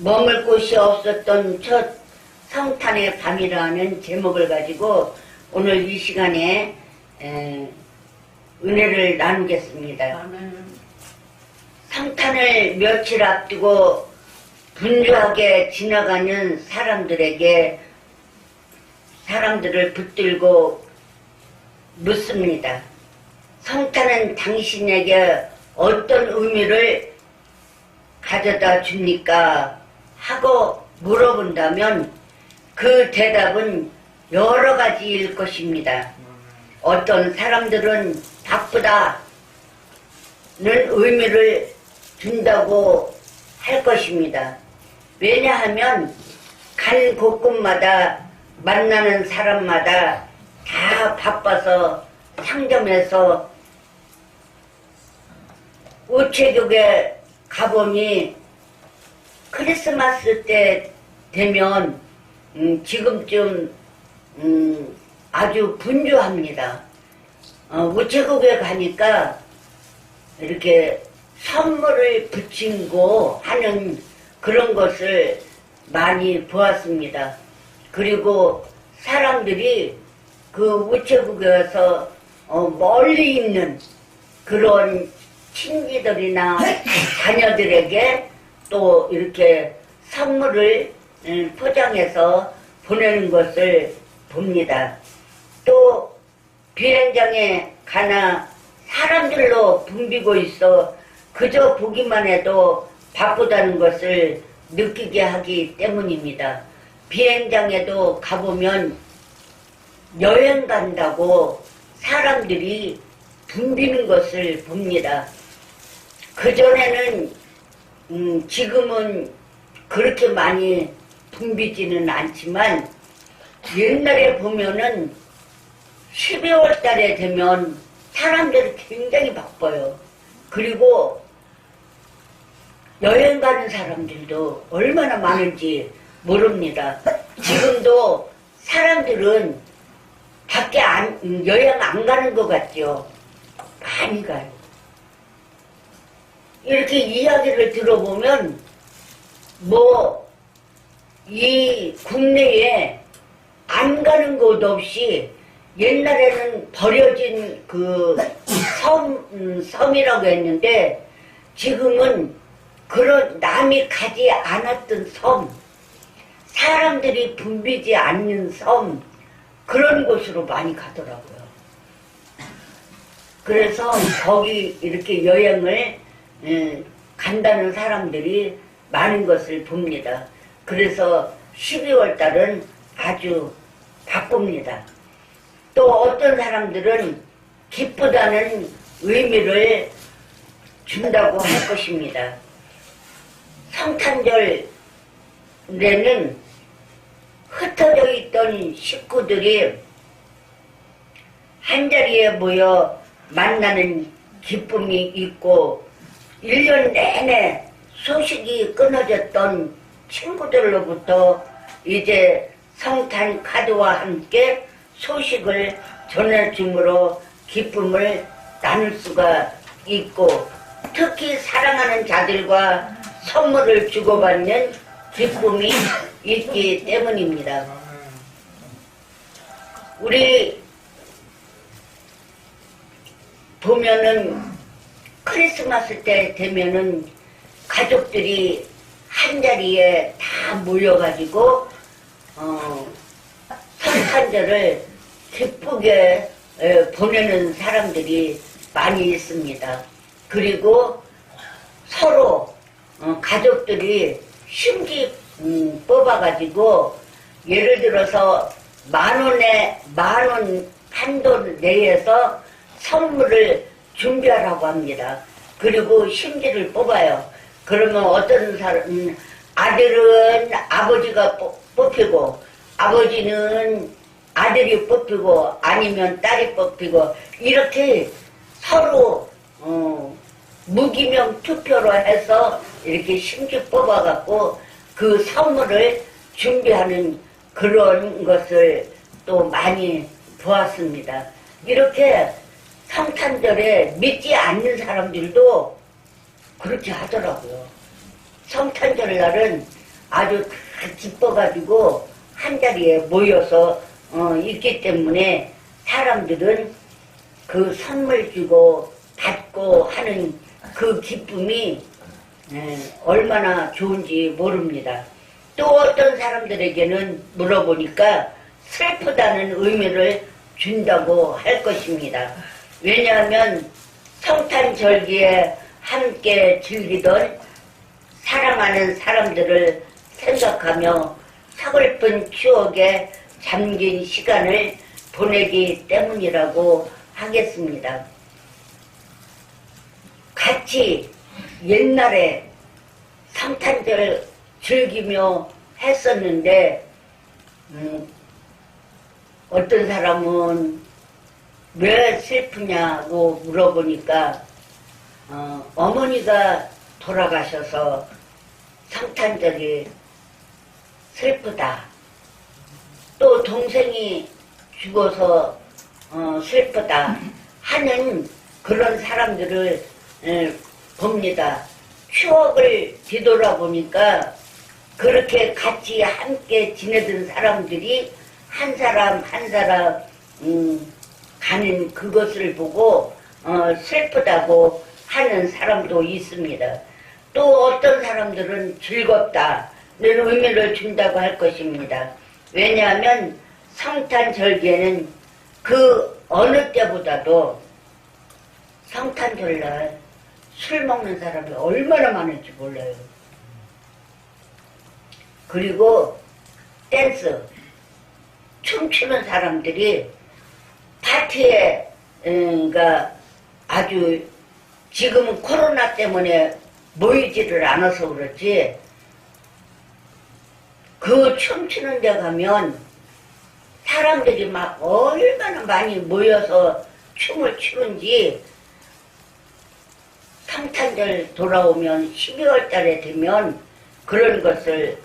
머물 곳이 없었던 첫 성탄의 밤이라는 제목을 가지고 오늘 이 시간에 은혜를 나누겠습니다. 성탄을 며칠 앞두고 분주하게 지나가는 사람들을 붙들고 묻습니다. 성탄은 당신에게 어떤 의미를 가져다 줍니까? 하고 물어본다면 그 대답은 여러 가지일 것입니다. 어떤 사람들은 바쁘다는 의미를 준다고 할 것입니다. 왜냐하면 간 곳곳마다 만나는 사람마다 다 바빠서 상점에서 우체국에 가보니 크리스마스 때 되면 지금쯤 아주 분주합니다. 우체국에 가니까 이렇게 선물을 붙이고 하는 그런 것을 많이 보았습니다. 그리고 사람들이 그 우체국에서 멀리 있는 그런 친지들이나 자녀들에게 또 이렇게 선물을 포장해서 보내는 것을 봅니다. 또 비행장에 가나 사람들로 붐비고 있어 그저 보기만 해도 바쁘다는 것을 느끼게 하기 때문입니다. 비행장에도 가보면 여행 간다고 사람들이 붐비는 것을 봅니다. 그전에는 지금은 그렇게 많이 붐비지는 않지만 옛날에 보면은 12월 달에 되면 사람들이 굉장히 바빠요. 그리고 여행 가는 사람들도 얼마나 많은지 모릅니다. 지금도 사람들은 밖에 여행 안 가는 것 같죠? 많이 가요. 이렇게 이야기를 들어보면 이 국내에 안 가는 곳 없이 옛날에는 버려진 그 섬이라고 했는데 지금은 그런 남이 가지 않았던 섬, 사람들이 붐비지 않는 섬, 그런 곳으로 많이 가더라고요. 그래서 거기 이렇게 여행을 간다는 사람들이 많은 것을 봅니다. 그래서 12월 달은 아주 바쁩니다. 또 어떤 사람들은 기쁘다는 의미를 준다고 할 것입니다. 성탄절에는 흩어져 있던 식구들이 한자리에 모여 만나는 기쁨이 있고 1년 내내 소식이 끊어졌던 친구들로부터 이제 성탄 카드와 함께 소식을 전해줌으로 기쁨을 나눌 수가 있고 특히 사랑하는 자들과 선물을 주고받는 기쁨이 있기 때문입니다. 우리 보면은 크리스마스 때 되면은 가족들이 한자리에 다 모여가지고 성탄절을 기쁘게 보내는 사람들이 많이 있습니다. 그리고 서로 가족들이 심기 뽑아가지고 예를 들어서 만 원 한돈 내에서 선물을 준비하라고 합니다. 그리고 심지를 뽑아요. 그러면 어떤 사람, 아들은 아버지가 뽑히고, 아버지는 아들이 뽑히고, 아니면 딸이 뽑히고, 이렇게 서로, 무기명 투표로 해서 이렇게 심지 뽑아갖고 그 선물을 준비하는 그런 것을 또 많이 보았습니다. 이렇게 성탄절에 믿지 않는 사람들도 그렇게 하더라고요. 성탄절 날은 아주 다 기뻐가지고 한 자리에 모여서 있기 때문에 사람들은 그 선물 주고 받고 하는 그 기쁨이 얼마나 좋은지 모릅니다. 또 어떤 사람들에게는 물어보니까 슬프다는 의미를 준다고 할 것입니다. 왜냐하면 성탄절기에 함께 즐기던 사랑하는 사람들을 생각하며 서글픈 추억에 잠긴 시간을 보내기 때문이라고 하겠습니다. 같이 옛날에 성탄절 즐기며 했었는데 어떤 사람은 왜 슬프냐고 물어보니까 어머니가 돌아가셔서 성탄절이 슬프다. 또 동생이 죽어서 슬프다 하는 그런 사람들을 봅니다. 추억을 뒤돌아보니까 그렇게 같이 함께 지내던 사람들이 한 사람 한 사람 가는 그것을 보고 슬프다고 하는 사람도 있습니다. 또 어떤 사람들은 즐겁다는 의미를 준다고 할 것입니다. 왜냐하면 성탄절기에는 그 어느 때보다도 성탄절날 술 먹는 사람이 얼마나 많은지 몰라요. 그리고 댄스, 춤추는 사람들이 파티에 그러니까 아주 지금은 코로나 때문에 모이지를 않아서 그렇지 그 춤추는 데 가면 사람들이 막 얼마나 많이 모여서 춤을 추는지 성탄절 돌아오면 12월 달에 되면 그런 것을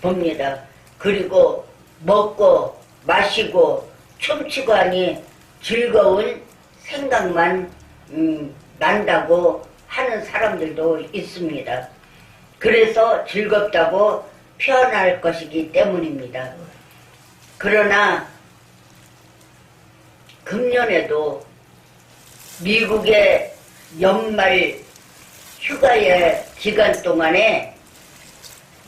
봅니다. 그리고 먹고 마시고 춤추고 하니 즐거운 생각만 난다고 하는 사람들도 있습니다. 그래서 즐겁다고 표현할 것이기 때문입니다. 그러나 금년에도 미국의 연말 휴가의 기간 동안에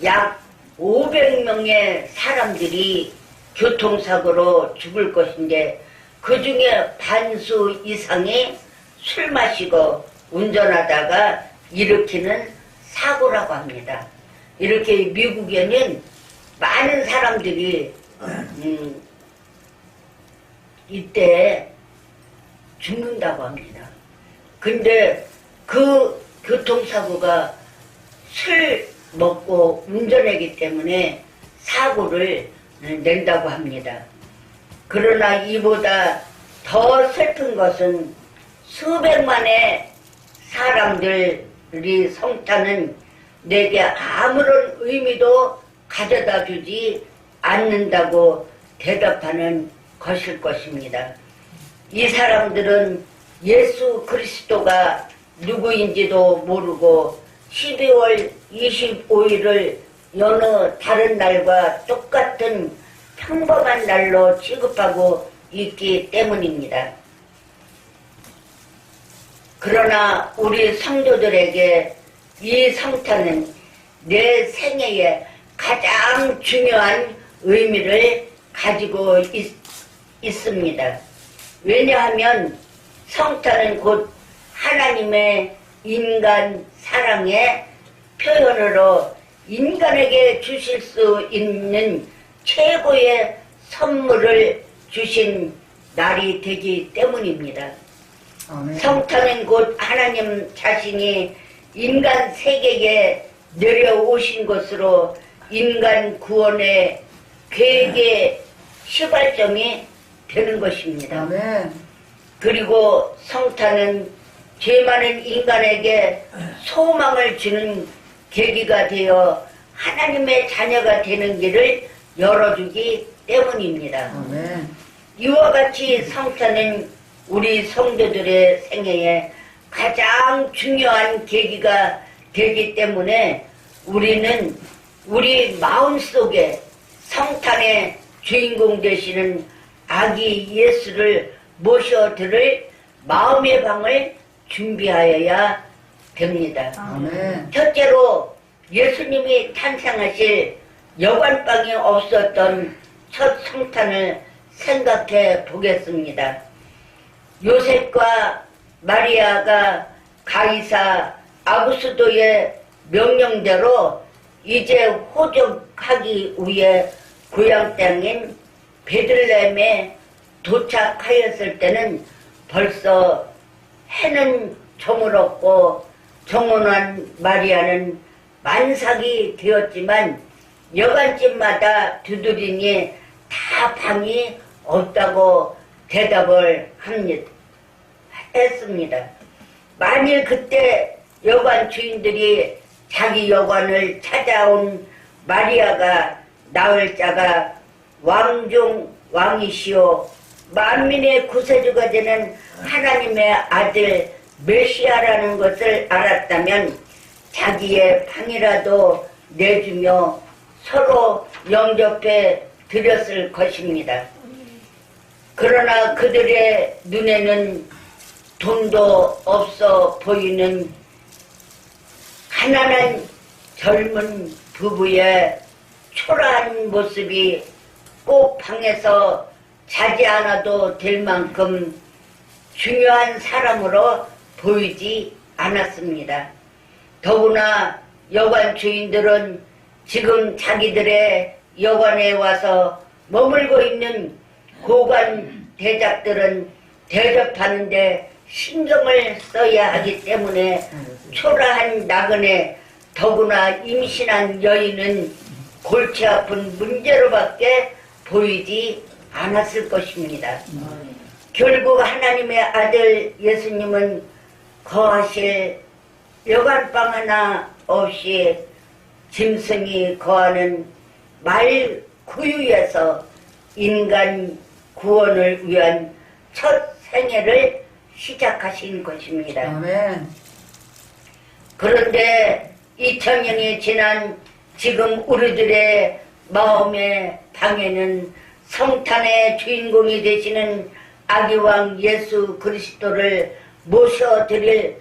약 500명의 사람들이 교통사고로 죽을 것인데 그 중에 반수 이상이 술 마시고 운전하다가 일으키는 사고라고 합니다. 이렇게 미국에는 많은 사람들이 이때 죽는다고 합니다. 근데 그 교통사고가 술 먹고 운전하기 때문에 사고를 낸다고 합니다. 그러나 이보다 더 슬픈 것은 수백만의 사람들이 성탄은 내게 아무런 의미도 가져다 주지 않는다고 대답하는 것일 것입니다. 이 사람들은 예수 그리스도가 누구인지도 모르고 12월 25일을 여느 다른 날과 똑같은 평범한 날로 취급하고 있기 때문입니다. 그러나 우리 성도들에게 이 성탄은 내 생애에 가장 중요한 의미를 가지고 있습니다. 왜냐하면 성탄은 곧 하나님의 인간 사랑의 표현으로 인간에게 주실 수 있는 최고의 선물을 주신 날이 되기 때문입니다. 아멘. 성탄은 곧 하나님 자신이 인간 세계에 내려오신 것으로 인간 구원의 계획의 시발점이 되는 것입니다. 아멘. 그리고 성탄은 죄 많은 인간에게 소망을 주는 계기가 되어 하나님의 자녀가 되는 길을 열어주기 때문입니다. 아멘. 이와 같이 성탄은 우리 성도들의 생애에 가장 중요한 계기가 되기 때문에 우리는 우리 마음속에 성탄의 주인공 되시는 아기 예수를 모셔드릴 마음의 방을 준비하여야 됩니다. 아멘. 첫째로 예수님이 탄생하실 여관방이 없었던 첫 성탄을 생각해 보겠습니다. 요셉과 마리아가 가이사 아구스도의 명령대로 이제 호적하기 위해 고향 땅인 베들레헴에 도착하였을 때는 벌써 해는 저물었고 정혼한 마리아는 만삭이 되었지만 여간집마다 두드리니 다 방이 없다고 대답을 했습니다. 만일 그때 여관 주인들이 자기 여관을 찾아온 마리아가 낳을 자가 왕중 왕이시오 만민의 구세주가 되는 하나님의 아들 메시아라는 것을 알았다면 자기의 방이라도 내주며 서로 영접해 드렸을 것입니다. 그러나 그들의 눈에는 돈도 없어 보이는 가난한 젊은 부부의 초라한 모습이 꼭 방에서 자지 않아도 될 만큼 중요한 사람으로 보이지 않았습니다. 더구나 여관 주인들은 지금 자기들의 여관에 와서 머물고 있는 고관 대작들은 대접하는데 신경을 써야 하기 때문에 초라한 나그네 더구나 임신한 여인은 골치 아픈 문제로밖에 보이지 않았을 것입니다. 결국 하나님의 아들 예수님은 거하실 여관방 하나 없이 짐승이 거하는 말 구유에서 인간 구원을 위한 첫 생애를 시작하신 것입니다. 아멘. 그런데 2000년이 지난 지금 우리들의 마음의 방에는 성탄의 주인공이 되시는 아기왕 예수 그리스도를 모셔드릴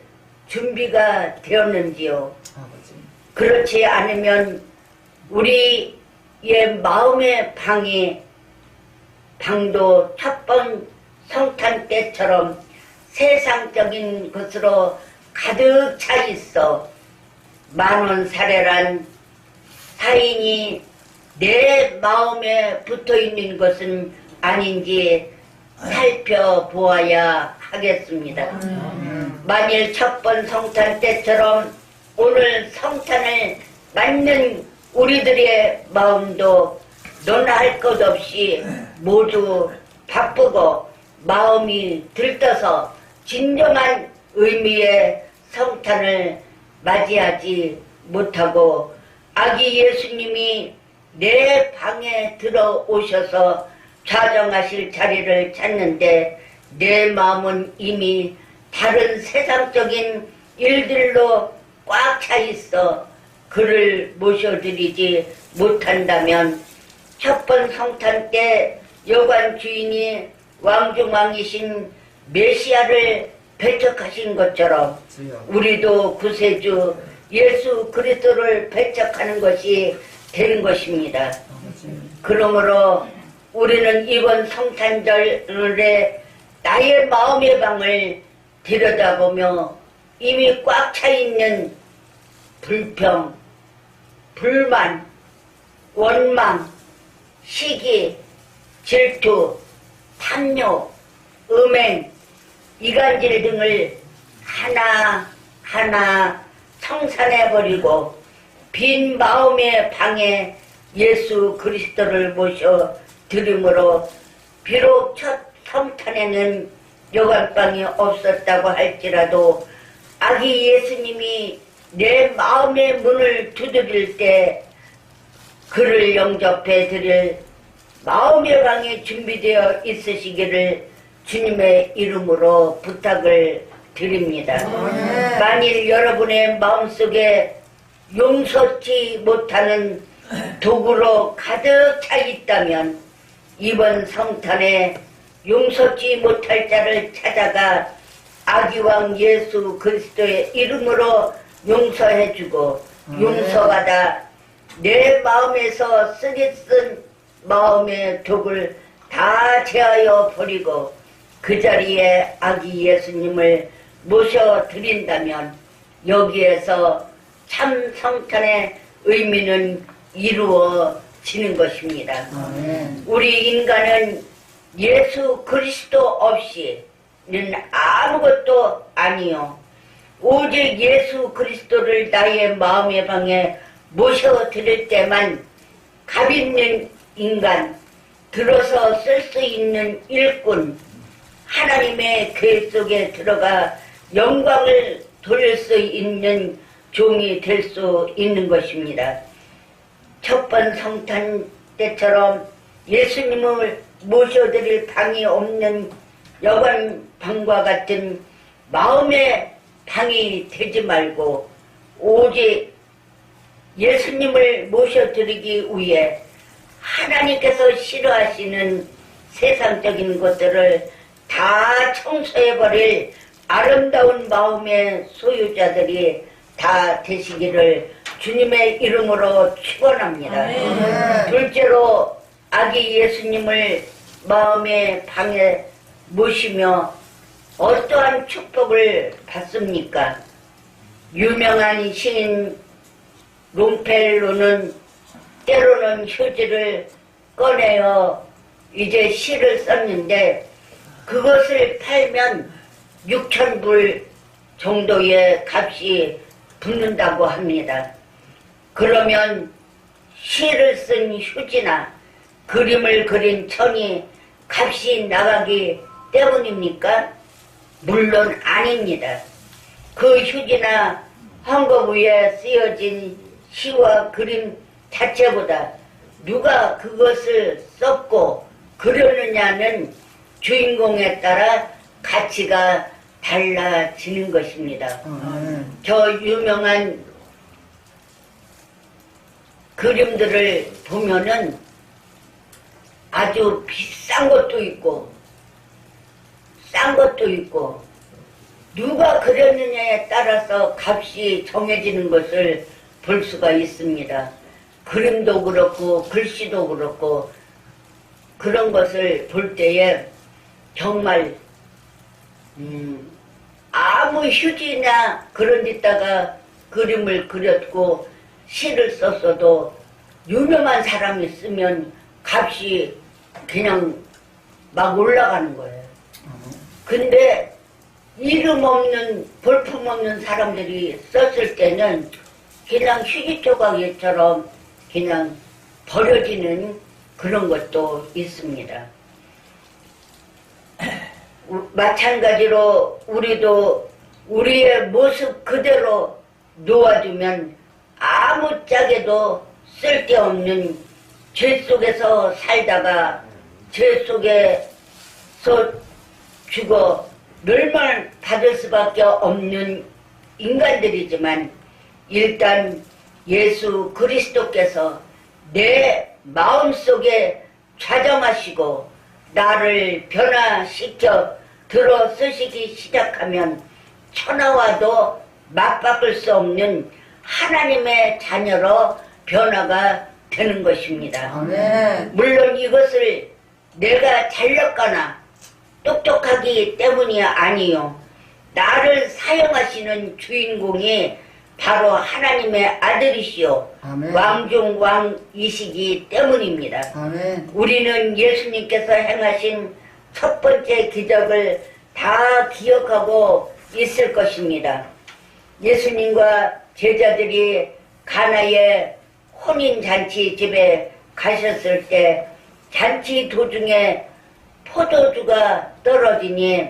준비가 되었는지요? 아버지. 그렇지 않으면 우리의 마음의 방도 첫 번 성탄 때처럼 세상적인 것으로 가득 차 있어 만원 사례란 사인이 내 마음에 붙어 있는 것은 아닌지 살펴보아야 하겠습니다. 만일 첫 번 성탄 때처럼 오늘 성탄을 맞는 우리들의 마음도 논할 것 없이 모두 바쁘고 마음이 들떠서 진정한 의미의 성탄을 맞이하지 못하고 아기 예수님이 내 방에 들어오셔서 좌정하실 자리를 찾는데 내 마음은 이미 다른 세상적인 일들로 꽉 차 있어 그를 모셔드리지 못한다면 첫 번 성탄 때 여관 주인이 왕중왕이신 메시아를 배척하신 것처럼 우리도 구세주 예수 그리스도를 배척하는 것이 되는 것입니다. 그러므로 우리는 이번 성탄절에 나의 마음의 방을 들여다보며 이미 꽉 차 있는 불평, 불만, 원망, 시기, 질투, 탐욕, 음행, 이간질 등을 하나하나 청산해버리고 빈 마음의 방에 예수 그리스도를 모셔 드림으로 비록 첫 성탄에는 여관방이 없었다고 할지라도 아기 예수님이 내 마음의 문을 두드릴 때 그를 영접해 드릴 마음의 방이 준비되어 있으시기를 주님의 이름으로 부탁을 드립니다. 만일 여러분의 마음속에 용서치 못하는 독으로 가득 차 있다면 이번 성탄에 용서치 못할 자를 찾아가 아기왕 예수 그리스도의 이름으로 용서해주고 용서받아 내 마음에서 쓰리 쓴 마음의 독을 다 제하여 버리고 그 자리에 아기 예수님을 모셔드린다면 여기에서 참 성탄의 의미는 이루어지는 것입니다. 우리 인간은 예수 그리스도 없이는 아무것도 아니요 오직 예수 그리스도를 나의 마음의 방에 모셔드릴 때만 값 있는 인간, 들어서 쓸 수 있는 일꾼, 하나님의 계획 속에 들어가 영광을 돌릴 수 있는 종이 될 수 있는 것입니다. 첫 번 성탄 때처럼 예수님을 모셔드릴 방이 없는 여관 방과 같은 마음의 방이 되지 말고 오직 예수님을 모셔드리기 위해 하나님께서 싫어하시는 세상적인 것들을 다 청소해버릴 아름다운 마음의 소유자들이 다 되시기를 주님의 이름으로 축원합니다. 둘째로 아기 예수님을 마음의 방에 모시며 어떠한 축복을 받습니까? 유명한 시인 롱펠로는 때로는 휴지를 꺼내어 이제 시를 썼는데 그것을 팔면 6,000불 정도의 값이 붙는다고 합니다. 그러면 시를 쓴 휴지나 그림을 그린 천이 값이 나가기 때문입니까? 물론 아닙니다. 그 휴지나 헝겊 위에 쓰여진 시와 그림 자체보다 누가 그것을 썼고 그려느냐는 주인공에 따라 가치가 달라지는 것입니다. 저 유명한 그림들을 보면은 아주 비싼 것도 있고 싼 것도 있고 누가 그렸느냐에 따라서 값이 정해지는 것을 볼 수가 있습니다. 그림도 그렇고 글씨도 그렇고 그런 것을 볼 때에 정말 아무 휴지나 그런 데다가 그림을 그렸고 시를 썼어도 유명한 사람이 쓰면 값이 그냥 막 올라가는 거예요. 근데 이름 없는 볼품 없는 사람들이 썼을 때는 그냥 휴지 조각처럼 그냥 버려지는 그런 것도 있습니다. 마찬가지로 우리도 우리의 모습 그대로 놓아두면 아무짝에도 쓸데없는 죄 속에서 살다가 죄 속에서 죽어 멸망을 받을 수밖에 없는 인간들이지만 일단 예수 그리스도께서 내 마음속에 좌정하시고 나를 변화시켜 들어 쓰시기 시작하면 천하와도 맞바꿀 수 없는 하나님의 자녀로 변화가 되는 것입니다. 물론 이것을 내가 잘났거나 똑똑하기 때문이 아니요. 나를 사용하시는 주인공이 바로 하나님의 아들이시오. 왕중 왕이시기 때문입니다. 우리는 예수님께서 행하신 첫 번째 기적을 다 기억하고 있을 것입니다. 예수님과 제자들이 가나의 혼인잔치 집에 가셨을 때 잔치 도중에 포도주가 떨어지니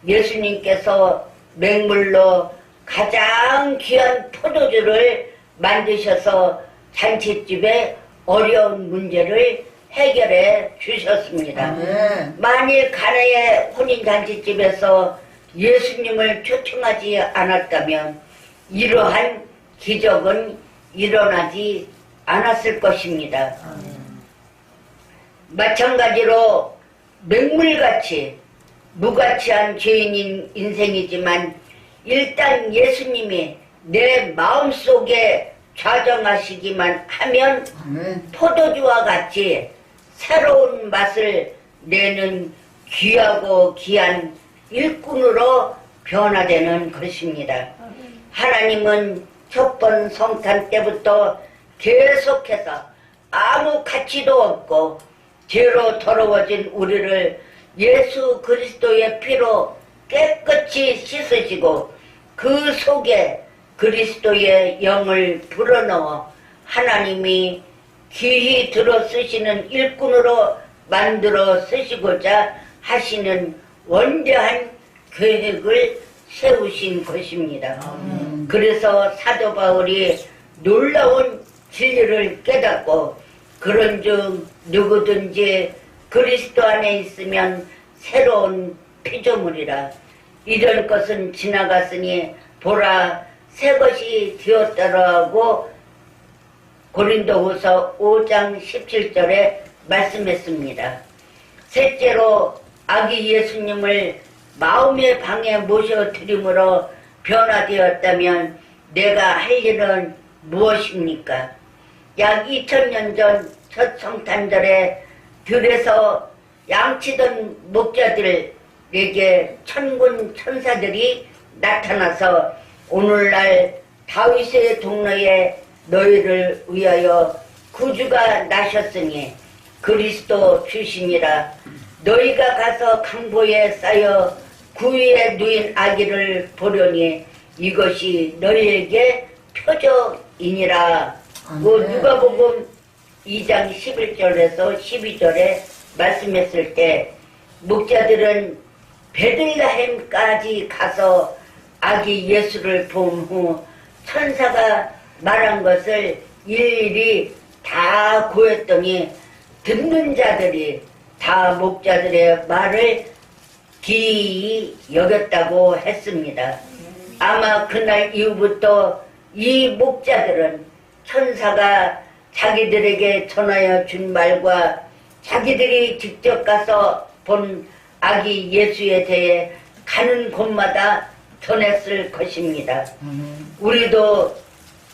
예수님께서 맹물로 가장 귀한 포도주를 만드셔서 잔치집에 어려운 문제를 해결해 주셨습니다. 만일 가나의 혼인잔치집에서 예수님을 초청하지 않았다면 이러한 기적은 일어나지 않았을 것입니다. 마찬가지로 맹물같이 무가치한 죄인인 인생이지만 일단 예수님이 내 마음속에 좌정하시기만 하면 포도주와 같이 새로운 맛을 내는 귀하고 귀한 일꾼으로 변화되는 것입니다. 하나님은 첫 번 성탄 때부터 계속해서 아무 가치도 없고 죄로 더러워진 우리를 예수 그리스도의 피로 깨끗이 씻으시고 그 속에 그리스도의 영을 불어넣어 하나님이 귀히 들어 쓰시는 일꾼으로 만들어 쓰시고자 하시는 원대한 계획을 세우신 것입니다. 그래서 사도 바울이 놀라운 진리를 깨닫고 그런즉 누구든지 그리스도 안에 있으면 새로운 피조물이라. 이런 것은 지나갔으니 보라 새 것이 되었더라고 고린도후서 5장 17절에 말씀했습니다. 셋째로 아기 예수님을 마음의 방에 모셔드림으로 변화되었다면 내가 할 일은 무엇입니까? 약 2000년 전 첫 성탄절에 들에서 양치던 목자들에게 천군 천사들이 나타나서 오늘날 다윗의 동로에 너희를 위하여 구주가 나셨으니 그리스도 주시니라. 너희가 가서 강보에 쌓여 구위에 누인 아기를 보려니 이것이 너희에게 표적이니라. 누가복음 2장 11절에서 12절에 말씀했을 때 목자들은 베들레헴까지 가서 아기 예수를 본 후 천사가 말한 것을 일일이 다 고했더니 듣는 자들이 다 목자들의 말을 기이히 여겼다고 했습니다. 아마 그날 이후부터 이 목자들은 천사가 자기들에게 전하여 준 말과 자기들이 직접 가서 본 아기 예수에 대해 가는 곳마다 전했을 것입니다. 우리도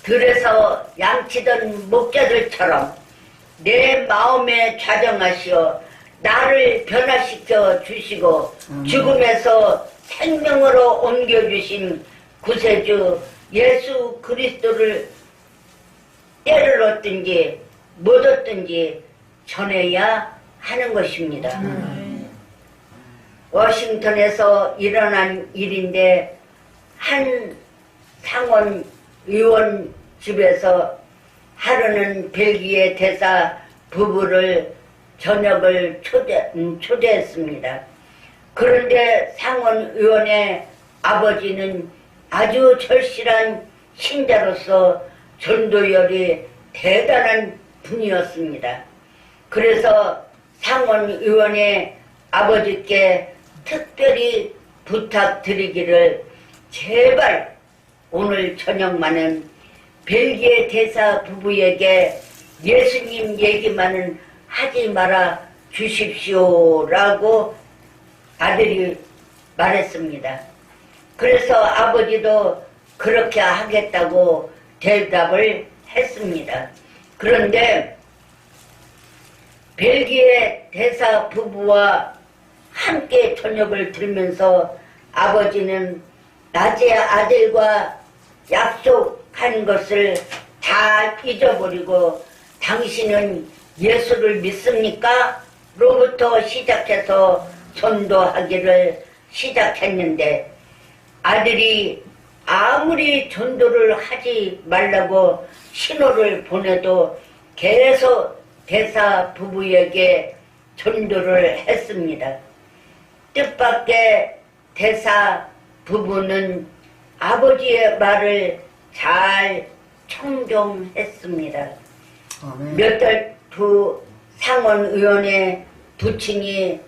들에서 양치던 목자들처럼 내 마음에 좌정하시어 나를 변화시켜 주시고 죽음에서 생명으로 옮겨주신 구세주 예수 그리스도를 때를 얻든지 못 얻든지 전해야 하는 것입니다. 워싱턴에서 일어난 일인데 한 상원 의원 집에서 하루는 벨기에 대사 부부를 저녁을 초대했습니다. 그런데 상원 의원의 아버지는 아주 절실한 신자로서 전도열이 대단한 분이었습니다. 그래서 상원 의원의 아버지께 특별히 부탁드리기를 제발 오늘 저녁만은 벨기에 대사 부부에게 예수님 얘기만은 하지 말아 주십시오라고 아들이 말했습니다. 그래서 아버지도 그렇게 하겠다고 대답을 했습니다. 그런데 벨기에 대사 부부와 함께 저녁을 들면서 아버지는 낮에 아들과 약속한 것을 다 잊어버리고 당신은 예수를 믿습니까? 로부터 시작해서 전도하기를 시작했는데 아들이 아무리 전도를 하지 말라고 신호를 보내도 계속 대사 부부에게 전도를 했습니다. 뜻밖의 대사 부부는 아버지의 말을 잘 청종했습니다. 몇 달 후 상원의원의 부친이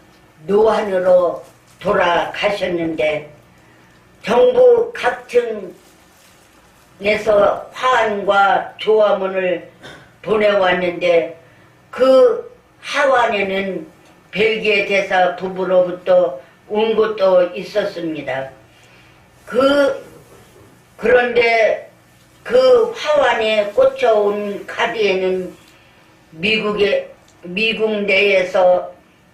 노안으로 돌아가셨는데 정부 각층에서 화환과 조화문을 보내왔는데 그 하완에는 벨기에 대사 부부로부터 온 것도 있었습니다. 그런데 그 화환에 꽂혀온 카드에는 미국 내에서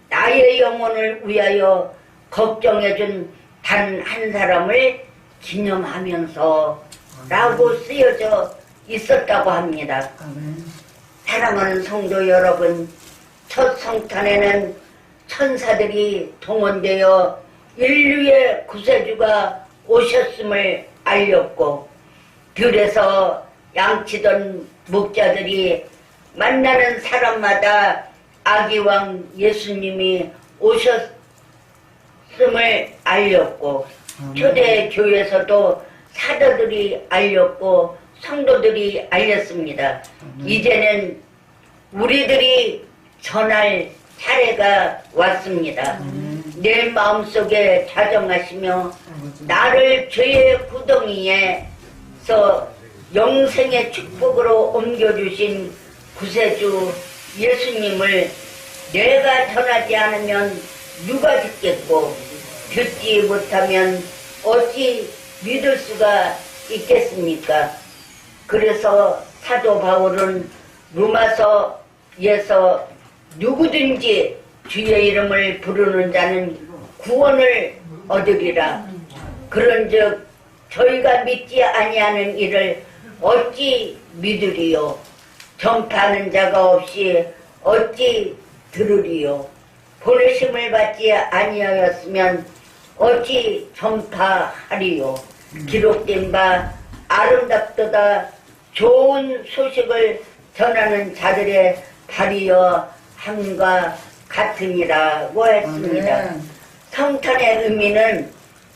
나의 영혼을 위하여 걱정해준 단 한 사람을 기념하면서 라고 쓰여져 있었다고 합니다. 사랑하는 성도 여러분, 첫 성탄에는 천사들이 동원되어 인류의 구세주가 오셨음을 알렸고, 들에서 양치던 목자들이 만나는 사람마다 아기왕 예수님이 오셨음을 알렸고, 초대 교회에서도 사도들이 알렸고 성도들이 알렸습니다. 이제는 우리들이 전할 차례가 왔습니다. 내 마음속에 자정하시며 나를 죄의 구덩이에서 영생의 축복으로 옮겨주신 구세주 예수님을 내가 전하지 않으면 누가 듣겠고, 듣지 못하면 어찌 믿을 수가 있겠습니까? 그래서 사도 바울은 로마서에서 누구든지 주의 이름을 부르는 자는 구원을 얻으리라. 그런즉 저희가 믿지 아니하는 이를 어찌 믿으리요? 전파하는 자가 없이 어찌 들으리요? 보내심을 받지 아니하였으면 어찌 전파하리요? 기록된 바 아름답도다 좋은 소식을 전하는 자들의 발이여 함과 같으니라고 했습니다. 성탄의 의미는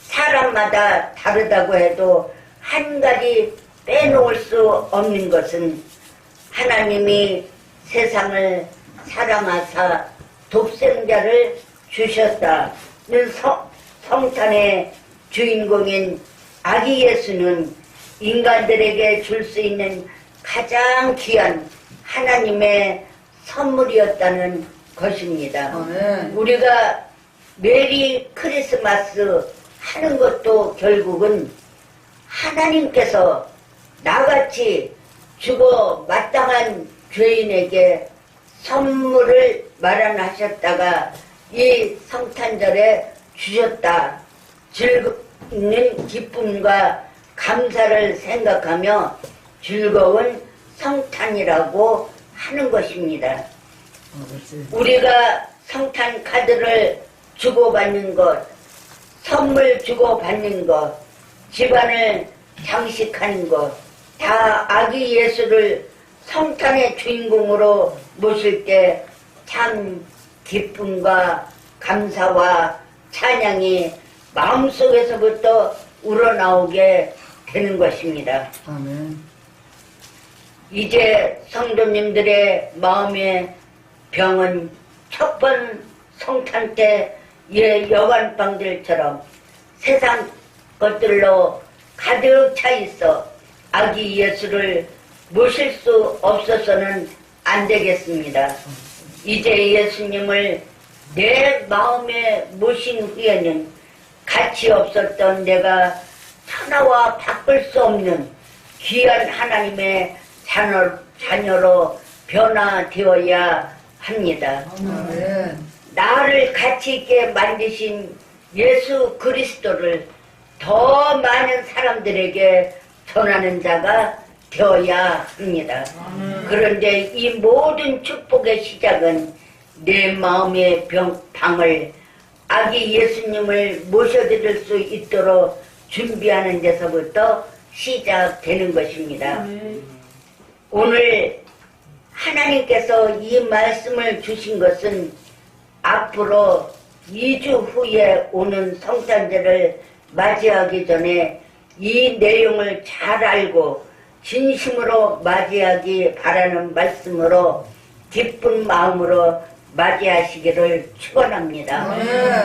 사람마다 다르다고 해도 한 가지 빼놓을 수 없는 것은 하나님이 세상을 사랑하사 독생자를 주셨다는 성탄의 주인공인 아기 예수는 인간들에게 줄 수 있는 가장 귀한 하나님의 선물이었다는 것입니다. 우리가 메리 크리스마스 하는 것도 결국은 하나님께서 나같이 죽어 마땅한 죄인에게 선물을 마련하셨다가 이 성탄절에 주셨다. 즐거운 기쁨과 감사를 생각하며 즐거운 성탄이라고 하는 것입니다. 우리가 성탄 카드를 주고받는 것, 선물 주고받는 것, 집안을 장식하는 것, 다 아기 예수를 성탄의 주인공으로 모실 때 참 기쁨과 감사와 찬양이 마음속에서부터 우러나오게 되는 것입니다. 아멘. 이제 성도님들의 마음의 병은 첫 번 성탄 때의 여관방들처럼 세상 것들로 가득 차 있어 아기 예수를 모실 수 없어서는 안 되겠습니다. 이제 예수님을 내 마음에 모신 후에는 가치 없었던 내가 천하와 바꿀 수 없는 귀한 하나님의 자녀로 변화되어야 합니다. 아멘. 나를 가치 있게 만드신 예수 그리스도를 더 많은 사람들에게 전하는 자가 되어야 합니다. 그런데 이 모든 축복의 시작은 내 마음의 방을 아기 예수님을 모셔드릴 수 있도록 준비하는 데서부터 시작되는 것입니다. 오늘 하나님께서 이 말씀을 주신 것은 앞으로 2주 후에 오는 성탄절을 맞이하기 전에 이 내용을 잘 알고 진심으로 맞이하기 바라는 말씀으로 기쁜 마음으로 맞이하시기를 축원합니다.